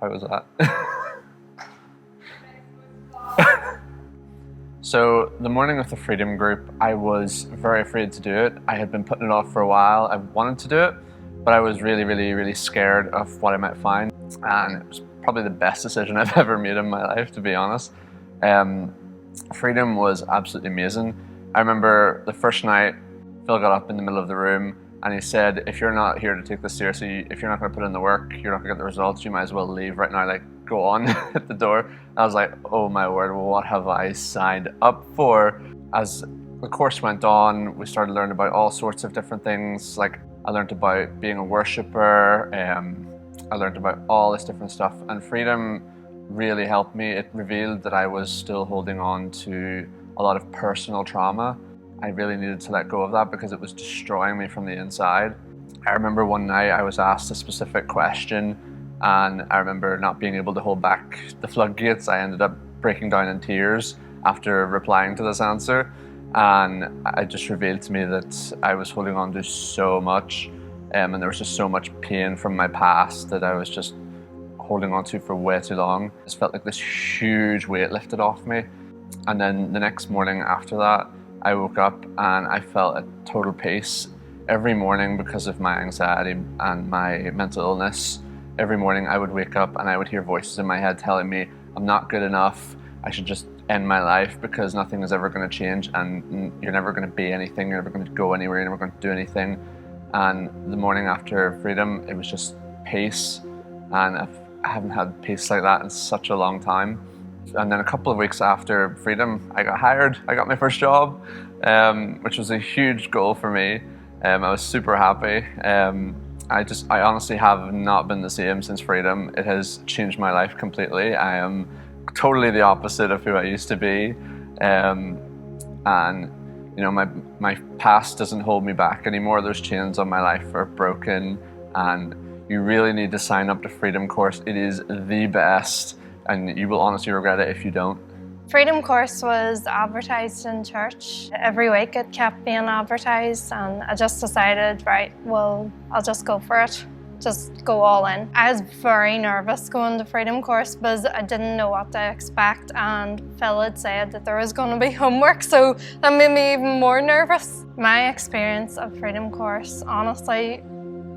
How was that? So the morning of the Freedom Group, I was very afraid to do it. I had been putting it off for a while. I wanted to do it, but I was really scared of what I might find. And it was probably the best decision I've ever made in my life, to be honest. Freedom was absolutely amazing. I remember the first night, Phil got up in the middle of the room and he said, if you're not here to take this seriously, if you're not going to put in the work, you're not going to get the results, you might as well leave right now, like go on at the door. I was like, oh my word, what have I signed up for? As the course went on, we started learning about all sorts of different things. Like I learned about being a worshipper, I learned about all this different stuff, and Freedom really helped me. It revealed that I was still holding on to a lot of personal trauma. I really needed to let go of that because it was destroying me from the inside. I remember one night I was asked a specific question and I remember not being able to hold back the floodgates. I ended up breaking down in tears after replying to this answer, and it just revealed to me that I was holding on to so much, and there was just so much pain from my past that I was just holding on to for way too long. It just felt like this huge weight lifted off me. And then the next morning after that, I woke up and I felt a total peace. Every morning, because of my anxiety and my mental illness, every morning I would wake up and I would hear voices in my head telling me I'm not good enough, I should just end my life because nothing is ever going to change and you're never going to be anything, you're never going to go anywhere, you're never going to do anything. And the morning after Freedom, it was just peace, and I haven't had peace like that in such a long time. And then a couple of weeks after Freedom, I got hired. I got my first job, which was a huge goal for me. I was super happy. I honestly have not been the same since Freedom. It has changed my life completely. I am totally the opposite of who I used to be. And you know, my past doesn't hold me back anymore. Those chains on my life are broken, and you really need to sign up to Freedom Course. It is the best, and you will honestly regret it if you don't. Freedom Course was advertised in church. Every week it kept being advertised, and I just decided, right, well, I'll just go for it. Just go all in. I was very nervous going to Freedom Course because I didn't know what to expect, and Phil had said that there was going to be homework, so that made me even more nervous. My experience of Freedom Course, honestly,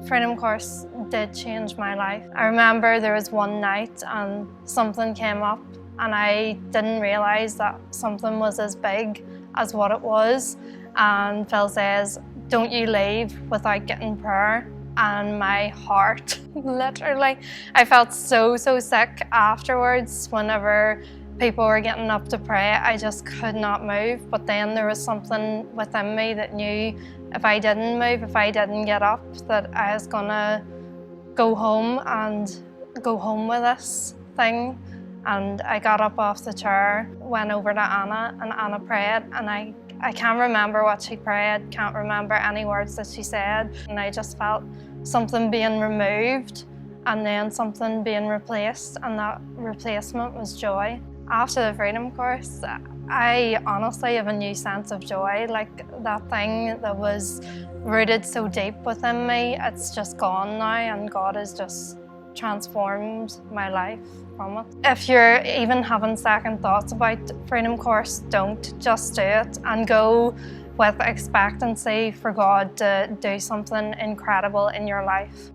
Freedom Course did change my life. I remember there was one night and something came up and I didn't realise that something was as big as what it was, and Phil says, don't you leave without getting prayer. And my heart, literally, I felt so sick afterwards. Whenever people were getting up to pray, I just could not move. But then there was something within me that knew if I didn't move, if I didn't get up, that I was gonna go home with this thing. And I got up off the chair, went over to Anna, and Anna prayed, and I can't remember what she prayed, can't remember any words that she said, and I just felt something being removed and then something being replaced, and that replacement was joy. After the Freedom Course, I honestly have a new sense of joy. Like that thing that was rooted so deep within me, it's just gone now, and God has just transformed my life from it. If you're even having second thoughts about Freedom Course, don't. Just do it and go with expectancy for God to do something incredible in your life.